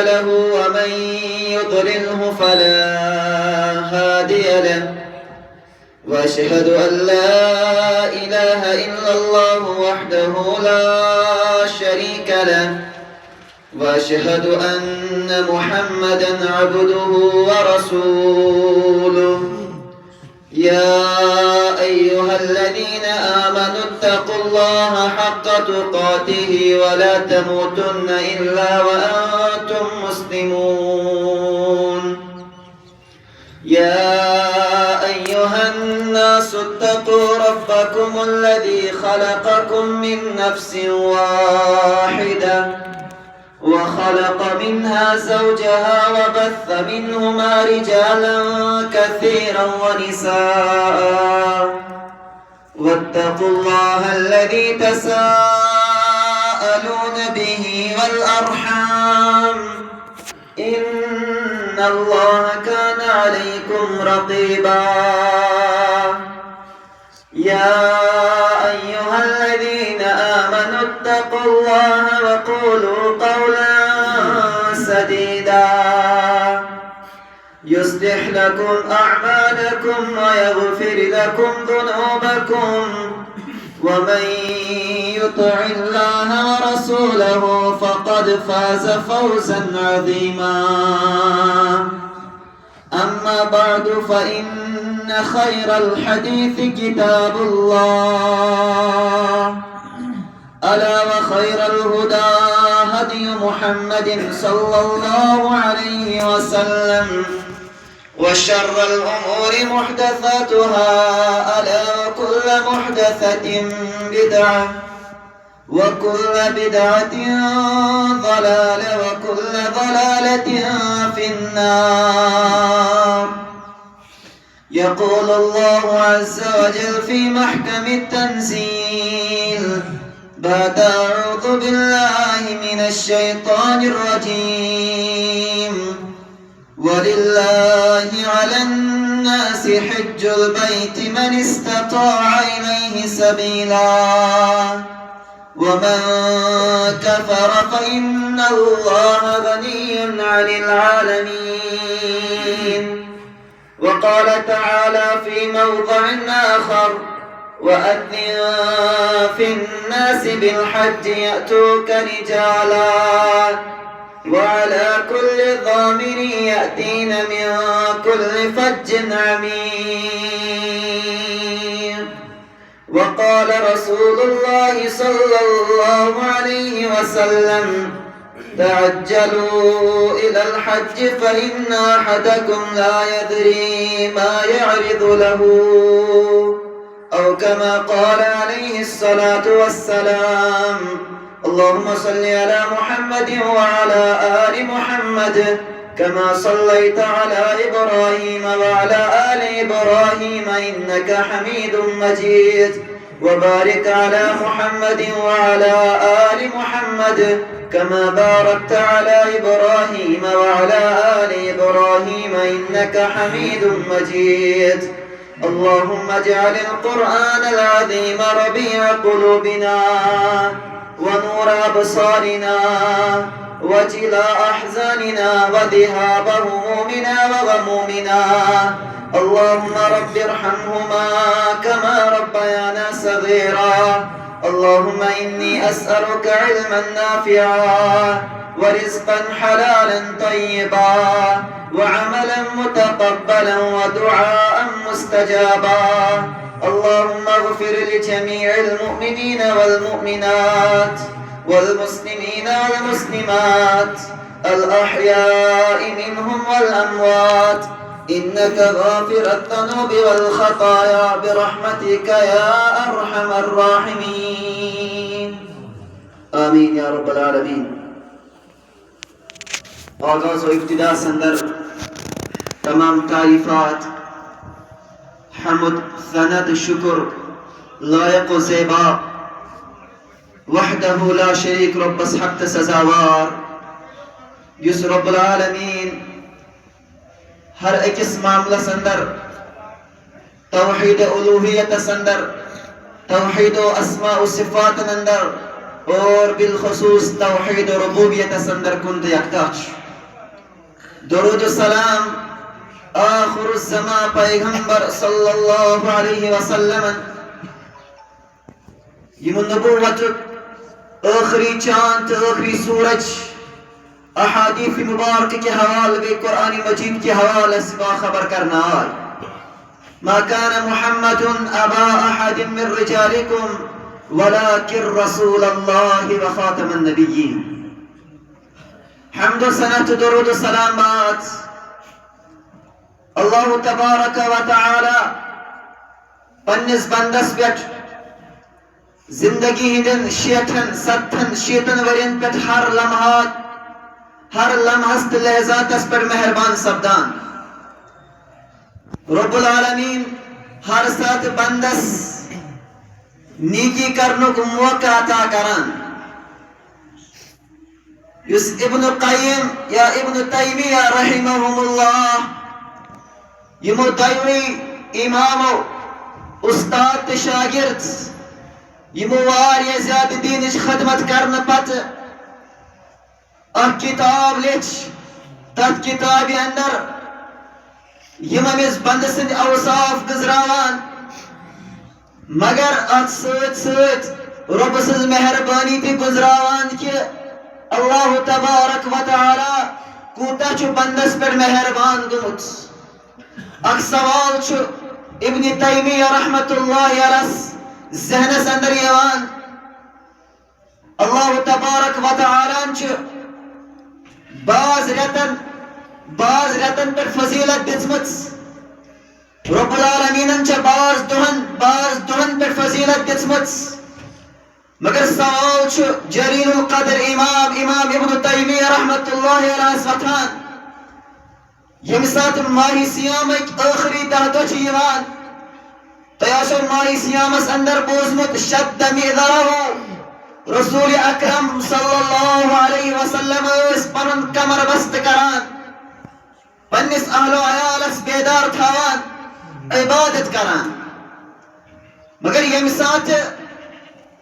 له ومن يضلله فلا هادي له وأشهد أن لا إله إلا الله وحده لا شريك له وأشهد أن محمدا عبده ورسوله يا أيها الذين آمنوا اتقوا الله حق تقاته ولا تموتن إلا وأنتم مسلمون يا أيها الناس اتقوا ربكم الذي خلقكم من نفس واحدة وخلق منها زوجها وبث منهما رجالا كثيرا ونساء واتقوا الله الذي تساءلون به والأرحام إن الله كان عليكم رقيبا يا أيها الذين آمنوا اتقوا الله وقولوا قولا سديدا يصلح لكم أعمالكم ويغفر لكم ذنوبكم ومن يطع الله ورسوله فقد فاز فوزا عظيما أما بعد فإن خير الحديث كتاب الله ألا وخير الهدى هدي محمد صلى الله عليه وسلم وشر الأمور محدثاتها ألا وكل محدثة بدعة وكل بدعة ضلالة وكل ضلالة في النار يقول الله عز وجل في محكم التنزيل بعد أعوذ بالله من الشيطان الرجيم ولله على الناس حج البيت من استطاع إليه سبيلا ومن كفر فإن الله غني عن العالمين وقال تعالى في موضع آخر وأذن في الناس بالحج يأتوك رجالا وعلى كل ضامر يأتين من كل فج عميق وقال رسول الله صلى الله عليه وسلم تعجلوا إلى الحج فإن أحدكم لا يدري ما يعرض له أو كما قال عليه الصلاة والسلام اللهم صل على محمد وعلى آل محمد كما صليت على إبراهيم وعلى آل إبراهيم إنك حميد مجيد وبارك على محمد وعلى آل محمد كما باركت على إبراهيم وعلى آل إبراهيم إنك حميد مجيد اللهم اجعل القرآن العظيم ربيع قلوبنا ونور أبصارنا وجلاء أحزاننا وذهاب همومنا وغمومنا اللهم رب ارحمهما كما ربيانا صغيرا اللهم إني أسألك علما نافعا ورزقا حلالا طيبا وعملا متقبلا ودعاء مستجابا اللهم اغفر لجميع المؤمنين والمؤمنات والمسلمين والمسلمات الأحياء منهم والأموات إنك غافر الذنوب والخطايا برحمتك يا أرحم الراحمين آمين يا رب العالمين آغاز و ابتدا سندر تمام تعریفات حمد ثناء شکر لائق و زیبا وحده لا شریک رب حق سزاوار یس رب العالمین ہر اکس معاملہ سندر توحید الوہیت سندر توحید و اسماء و صفات اندر اور بالخصوص توحید ربوبیت سندر کند یکتاچ درود السلام آخر الزمان پیغمبر صلی اللہ علیہ وسلم یم نبوت آخری چاند آخری سورج احادیث مبارک کے حوالے گئی قرآن مجید کے حوالے سے باخبر کرنا آئی ما كان محمد أبا أحد من رجالكم ولكن رسول الله وخاتم النبيين حمد و سنت درود و سلام بات اللہ تبارک و تعالی پنس بندس پہ زندگی ہندن شیٹن ستن شیطن ورین پہ ہر لمحس تو لحظات اس پر مہربان سبدان رب العالمین ہر ساتھ بندس نیکی کرنے کو موقع عطا کران یس ابن قیم یا ابن تیمیہ رحمہم اللہ یمو دوی امامو استاد شاگرد یمو واریہ زیادہ دینش خدمت کرنے پت اک کتاب لچ تت کتاب اندر یم امس بند سند اوصاف گزراوان مگر ات سۭتۍ سۭتۍ رب سٕنٛز مہربانی تہِ گزراوان کہ اللہ تبارک و تعالی کوتاہ چھُ بندس پٮ۪ٹھ مہربان گوٚمُت اکھ سوال چھُ ابن تیمیہ رحمت اللہ علیہ ذہنس اندر یوان اللہ تبارک و تعالی چھُ بعض رتن پر فضیلت دژمٕژ رب العالمین چھِ بعض دۄہن پر فضیلت دژمٕژ مگر سوال چھُ جلیل القدر امام ابن تیمیہ رحمت اللہ علیہ وتھان یم سات ماہ سیامک آخری 10 دۄہ چھِ یوان تۄہہِ آسیو ماہ سیامس اندر بوٗزمُت شد مِعدَرَہُ رسول اکرم صلی اللہ علیہ وسلم ٲسۍ پنُن کمر بست کران پننس اہل و عیالس بیدار تھاوان عبادت کران مگر یم سات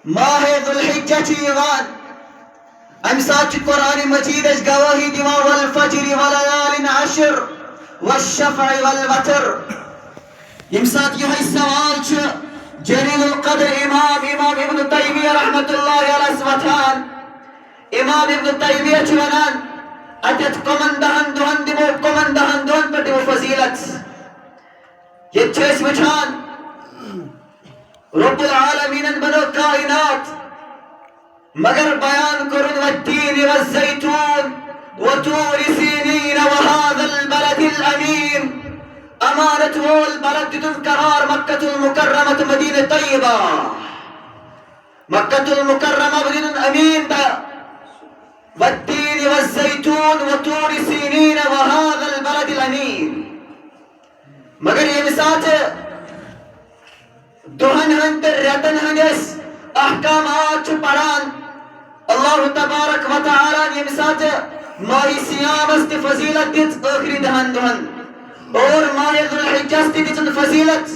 ماہ ذوالحجہ چھُ یوان امہِ ساتہٕ چھُ قرآن مجید اس گواہی دِوان والفجر وليال عشر والشفع والوتر یم ساتہٕ یِہوٚے سوال چھُ جلیل القدر امام ابن تیمیہ رحمت اللہ علیہ وتھان امام ابن تیمیہ چھُ ونان اتت کمن 10 دۄہن دِمو کمن 10 دۄہن پٮ۪ٹھ دِمو فضیلت ییٚتہِ چھِ أسۍ وٕچھان رب العالمین بنو کائنات مگر بیان کرن والتین والزیتون وطور سینین وهذا البلد الامین امانت والبلد دن قرار مکة المکرمة مدینہ طیبہ مکة المکرمة مدینہ امین تا والتین والزیتون وطور سینین وهذا البلد الامین مگر یہ مثال دہن ہند رتن ہندس احکامات پڑھان اللہ تبارک و تعالی یہ مثال ماہ سیامس تہ فضیلت دت آخری 10 دہن اور ماہ ذوالحجہ تہ دت فضیلت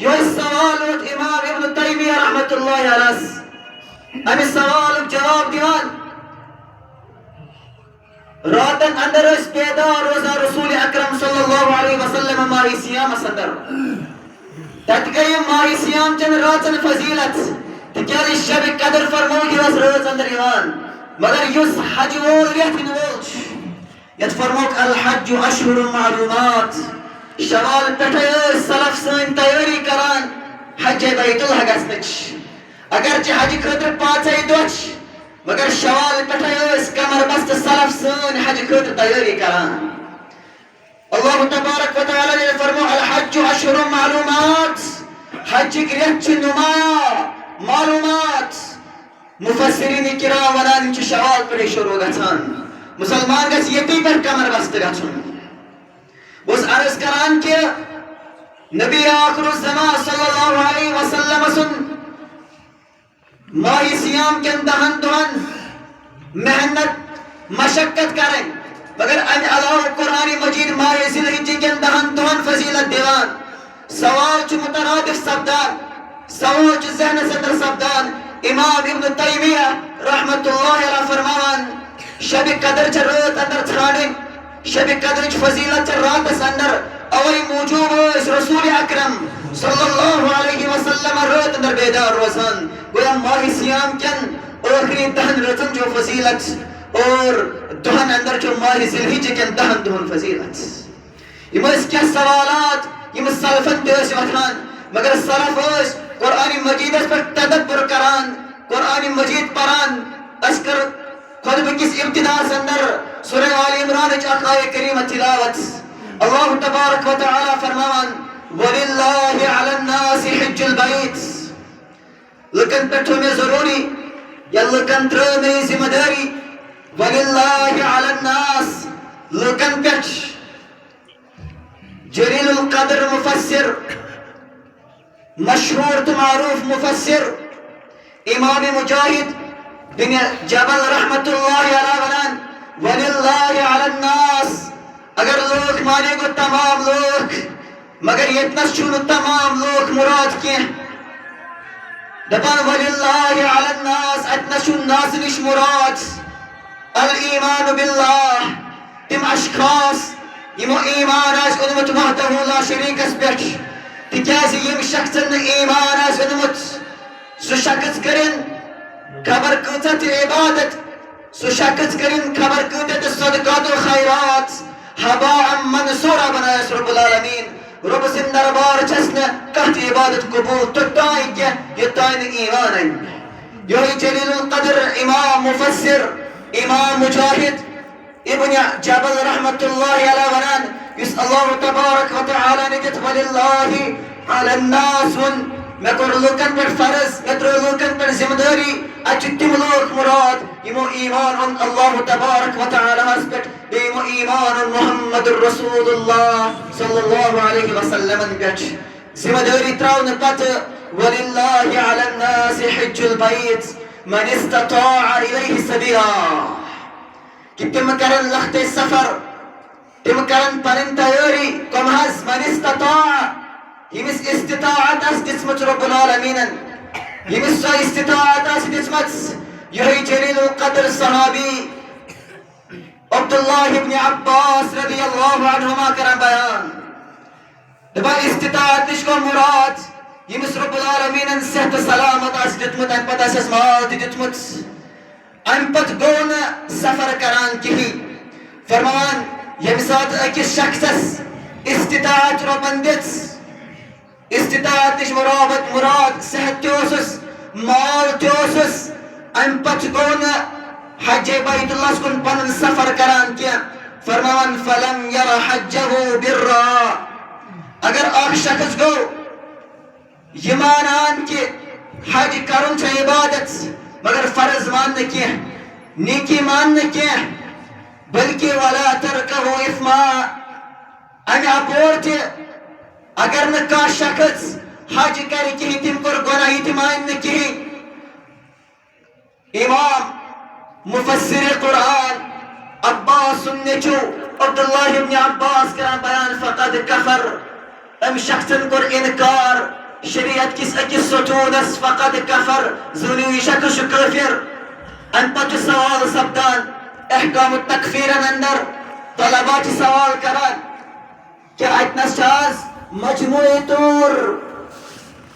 یہ سوال امام ابن تیمیہ رحمت اللہ علیہ امی سوال جواب دیوان راتن اندر اس بیدار روزہ رسول اکرم صلی اللہ علیہ وسلم ماہ سیامس اندر تت گئی ماہ سیام چن راتن فضیلت تکیازِ شب قدر فرموک یس رات اندر یوان مگر یس حج وول ریت وول یت فرموک الحج اشہر معلومات شوال پٹھے سلف سن تیاری کران حج بیت اللہ گژھنٕچ اگرچہ حج خاطر 5 دۄہ مگر شوال پٹھے کمر بست سلف سن حج خاطر تیاری کران اللہ تبارک و تعالی نے فرمایا الحج اشہر معلومات حج گریت نمایاں معلومات مفسرین کرام ونان چھ شوال پہ شروع گژھان مسلمان گژھِ ییٚتی پٮ۪ٹھ کمر بست گژھُن بہٕ اوسُس عرض کران کہ نبی آخر الزمان صلی اللہ علیہ وسلم سن ماہ سیام کن 10 دۄہن محنت مشقت کریں مگر امہ علاوہ قرآن مجید ماہ ذی الحجہ کن 10 دۄہن فضیلت دیوان سوال چھ مترادف سپدان سوال چھ ذہنس اندر سپدان امام ابن تیمیہ رحمت اللہ علیہ فرماوان شب قدر چھ رات اندر ژھانڈن شب قدر فضیلت رات اندر اوی موجود رسول اکرم صلی اللہ علیہ وسلم رات اندر بیدار روزان گویا ماہ سیام کن آخری 10 رتن جو فضیلت اور دہن اندر جو ماہ ذی الحجہ کن 10 دہن فضیلت یم کیا سوالات یم سلفن تس وتھان مگر سلف قرآن مجید پر تدبر کران قرآن مجید پران اس کر خطبہ کس ابتداء اندر سورہ آل عمران آیہ کریمہ تلاوت اللہ تبارک و تعالی فرمان وَلِلَّهِ عَلَى النَّاسِ حِجُّ الْبَيْتِ لکن پر تمہیں ضروری یا لکن تر میں ذمہ داری وَلِلَّهِ عَلَى النَّاسِ لکن پر جلیل القدر مفسر مشہور تو معروف مفسر امام مجاہد بن جبل رحمت اللہ علیہ ونان وَلِلَّهِ عَلَى النَّاسِ اگر لوگ مانے گو تمام لوگ مگر یتنس چھو تمام لوگ مراد کی دپان وَلِلَّهِ عَلَى النَّاسِ اتنس چھو ناس نش مراد الایمان باللہ تم اشخاص یمو ایمان آس اونمت وحدہ لا شریک اس پیٹھ تکیازی یم شخصن ایمان آس اونمت سو شخص کرن خبر کۭژاہ تہِ عبادت سو شخص کرن خبر کۭتیاہ تہِ صدقات و خیرات حباء منصورا بنایس رب العالمین رب سن دربار چھس نہ کانٛہہ تہِ عبادت قبول توٚتانۍ کینٛہہ یوٚتانۍ نہٕ ایمان انہِ یہوے جلیل القدر امام مفسر امام مجاہد ابن جبل رحمت اللہ علیہ ونان یس اللہ تبارک و تعالی نے دت وللہ علی الناس میں کور لوکن پر فرض میں تر لوکن پر ذمہ داری اچ تم لوگ مراد یمو ایمان اللہ تبارک و تعالی ہس پٹ بیمو ایمان محمد رسول اللہ صلی اللہ علیہ وسلم پٹ ذمہ داری تراون پت وللہ علی الناس حج البیت من استطاع الیہ سبیلا کہ تم کرن لخت سفر تم کرن پنن تیاری کم حز من استطاع یمس استطاعت اس دسمت رب العالمین یمس سا استطاعت اس دسمت یہی جلیل القدر صحابی عبداللہ ابن عباس رضی اللہ عنہما کرن بیان دبا استطاعت نش کو مراد یمس رب العالمین صحت سلامت اس دتمت ان پتہ اس مال دتمت ام پت گون سفر کران کہی فرمان یم سات اکس شخصس استطاعت ربن دت استطاعت نش مراد صحت تیوسس مال تیوسس ام پت گون حج بیت اللہ کن پنن سفر کران کیا فرمان فلم یر حجہ برا اگر اخ شخص گو یہ مانان کہ حج کرن چھ عبادت مگر فرض ماننے کی نیکی ماننے کی بلکہ ولا ترکہو اثما امی اپورتی اگر نکا شخص حج کری کی تم کر گناہی تم آئین کی امام مفسر قرآن عباس سنچو عبداللہ ابن عباس کران بیان فقد کفر ام شخصن کر انکار شریعت کس اکس ستونس فقد کفر ضروری شخص کافر ان پتہ سوال سپدان احکام التکفیر اندر طلبات سوال کران کیا اتنس چاز مجموعی طور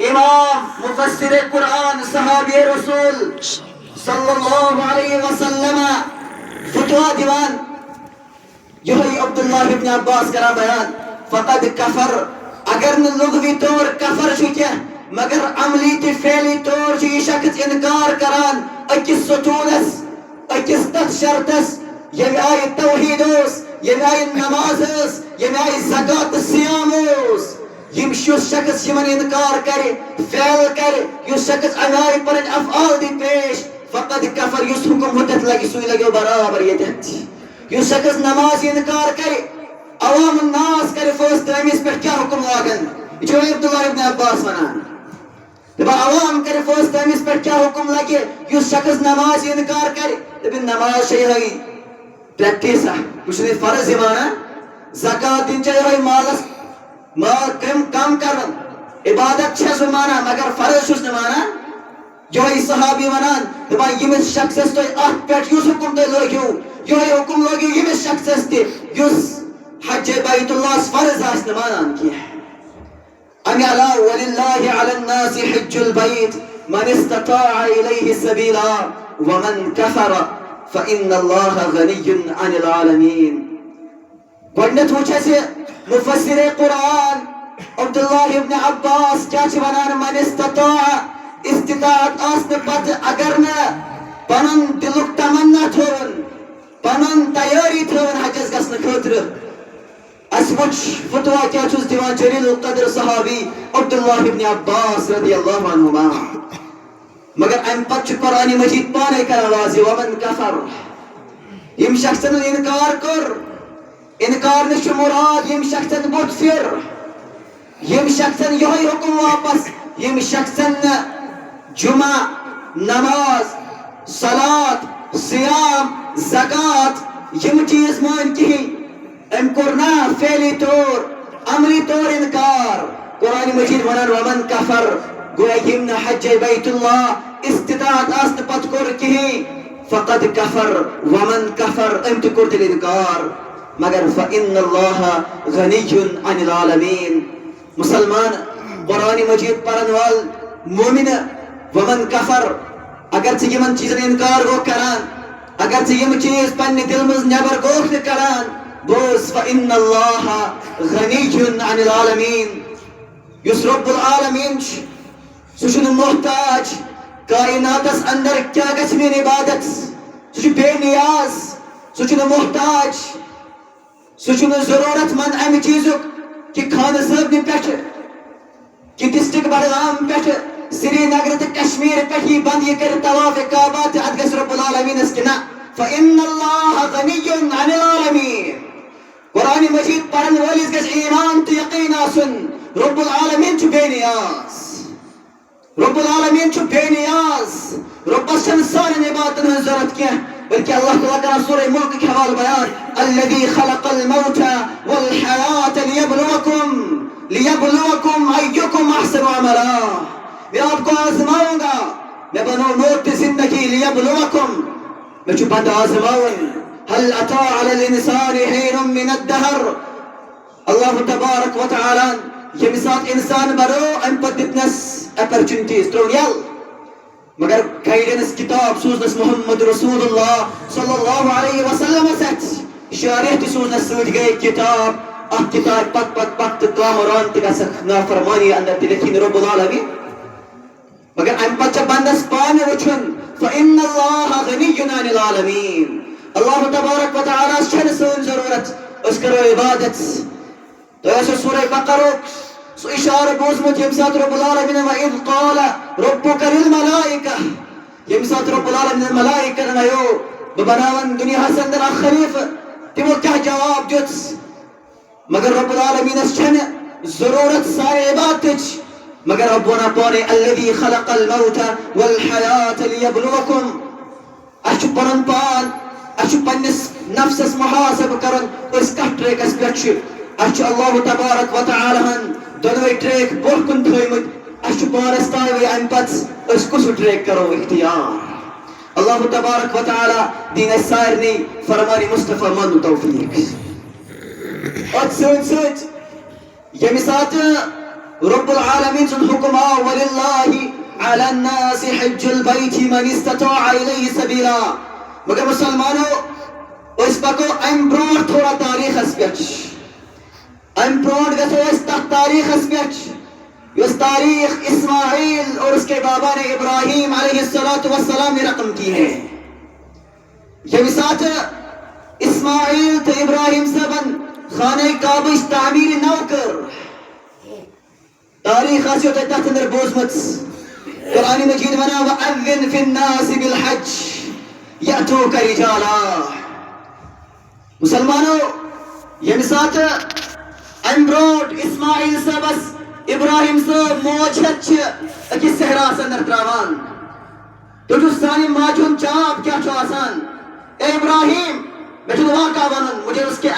امام مفسر قرآن صحابی رسول صلی اللہ علیہ وسلم فتوہ دیوان یہی عبداللہ ابن عباس کرا بیان فقد کفر اگر نہ لغوی طور کفر چھو کیا مگر عملی تی فعلی طور چھو یہ شخص انکار کران اکس ستونس اکس تخ شرطس یہ آئی توحیدوس یہ آئی نمازس یہ آئی زکاة سیاموس یم شخص شخص یمن انکار کرے فعل کرے یہ شخص آئی پر افعال دی پیش فقد کفر یس حکم حدت لگی سوئی لگی برابر یہ دہتی یہ شخص نماز انکار کرے عوام الناس کرے فوز تیمیز پر کیا حکم لاغن جو عبداللہ ابن عباس ونان دبا عوام کرے فوز تیمیز پر کیا حکم لگے یہ شخص نماز انکار کرے دبا نماز شئی ہوئی پریکٹیس ہے کچھ نہیں فرض ایمانا زکاة دن چاہے ہوئی مالس مال کم کرن عبادت چھے زمانا مگر فرض چھس نمانا جو ہی صحابی ونان دبا یمس شخص تو آت پیٹ یوس حکم تو لوگیو یہ حکم لوگیو یمس شخص تے یس حج بیت اللہ فرض آس مانان کی امی علاوہ وللہ علی الناس حج البیت من استطاع الیہ سبیلا ومن کفر فإن اللہ غنی عن العالمین. گۄڈنیتھ وچھ اسہِ مفسر قرآن عبداللہ ابن عباس کیا چھ ونان من استطاعت آسن پت اگر نہ پنن دلک تمنا تھون پنن تیاری تھون حجس گژھنہٕ خٲطرٕ. اس وچھ فتوا کیا چھُس دِوان جلیل القدر صحابی عبداللہ ابن عباس رضی اللہ عنہما. مگر ام پتہٕ چھُ قرآن مجید پانے کران واضح ومن کفر یم شخصن انکار کر انکار نش مراد یم شخصن بت پھر یم شخصن یہ حکم واپس یم شخصن جمعہ نماز صلاة صیام زکات یم چیز مان کہین ام کرنا فعلی طور عملی طور انکار. قرآن مجید ونان ومن کفر گویا یم نہ حج بیت اللہ استطاعت آسن پت کور کہین فقد کفر ومن کفر ام تہ کور تیل انکار. مگر فإن اللہ غنی عن العالمین. مسلمان قرآن مجید پرن وال مومن ومن کفر اگر ژٕ یمن چیزن انکار گو کران اگر ژٕ یم چیز پننہ دل مز نیبر گوکھ نہ کران بوز فإن اللہ غنی عن العالمین. یس رب العالمین سہ چھُنہٕ محتاج کائناتس اندر کیا گژھِ میٲنۍ عبادت سہ چھُ بے نیاز سہ چھُنہٕ محتاج سہ چھُنہٕ ضروٗرت مند امہِ چیٖزُک کہ خانہ صٲبنہِ پٮ۪ٹھٕ کہ ڈسٹرک بڈگام پٮ۪ٹھٕ سری نگر تہٕ کشمیر پٮ۪ٹھ یی بند یہ کٔرِتھ طواف کعبہ تہٕ اتھ گژھِ رب العالمینس کہ نہ فإن اللہ غنی عن العالمین. قرآن مجید پرن وٲلِس گژھِ ایمان تہٕ یقین آسُن رب العالمین چھُ بے نیاز رب العالمین چھُ بے نیاز. ربس چھنہٕ سانٮ۪ن عبادتن ہٕنٛز ضرورت کینٛہہ بلکہ اللہ تعالیٰ کران سورہ ملک کے حوالہ بیان الذی خلق الموت والحیاة لیبلوکم ایکم احسن عملا. میں آپ کو آزماؤں گا میں بناؤں موت زندگی لیبلوکم میں چھو بند آزماؤں هل اتى على الانسان حين من الدهر. اللہ تبارک و تعالی یہ ساتھ انسان برو ام پت دتنس اپرچونٹیز ترون یل مگر گائیڈنس کتاب سوزنس محمد رسول اللہ صلی اللہ علیہ وسلم ست شارح تہ سوزنس ست گئی کتاب ات کتاب پت پت پت کامران تہ گژھکھ نافرمانی اندر تہ لکھن رب العالمین. مگر ام پت بندس پانے وچھن فإن اللہ غنی عن العالمین. اللہ تبارک و تعالی چھن سون ضرورت اس کرو عبادت. تو ایسے سورہ بقرہ سو اشارہ بوزمت یم سات رب العالمین وَإِذْ قَالَ رَبُّكَ لِلْمَلَائِكَةِ یم سات رب العالمین ملائکہ نایو ببناون دنیا اندر اخ خلیفہ تمو کیا جواب دیت مگر رب العالمین اس چھن ضرورت سارے عبادتچ مگر ربنا پانے الذي خلق الموت والحیاة لیبلوکم. اچھ پنن پان اچھ پنس نفسس محاسب کرن اس کٹ ٹریکس پٮ۪ٹھ اچھ اللہ تبارک و تعالی ہن دونوے ٹریک برٛونٛہہ کُن تھٲیمٕتۍ اچھ پانس تانۍ امہِ پتہٕ أسۍ کُس ٹریک کرو اختیار. اللہ تبارک و تعالی دین اسہِ سارنٕے فرمان مصطفیٰ مانُن توفیق. اتھ سۭتۍ سۭتۍ ییٚمہِ ساتہٕ رب العالمین سُنٛد حکم آو وللہ علی الناس حج البیت من استطاع الیہ سبیلا. مگر مسلمانو أسۍ پکو امہِ برٛونٛٹھ تھوڑا تاریخس پٮ۪ٹھ ام برونٹ گژھو اس تک تاریخس پٮ۪ٹھ یس تاریخ اسماعیل اور اس کے بابا نے ابراہیم علیہ السلام نے رقم کی ہے. یہ ساتھ اسماعیل تو ابراہیم صاحبن خانہ کعبہ تعمیر نو کر تاریخ آسیو تتھ اندر بوزمت. قرآن مجید ونا وَأَذِّنْ فِي النَّاسِ بِالْحَجِّ يَأْتُوكَ رِجَالًا. مسلمانوں یہ ساتھ ام برونٹ اسماعیل صاحبس ابراہیم صاحب موجت اکس صحراس اندر تراوان تو سانہ ماجہ ہند چاپ کیا آسان اے ابراہیم مے واقع ون مجھے اس کے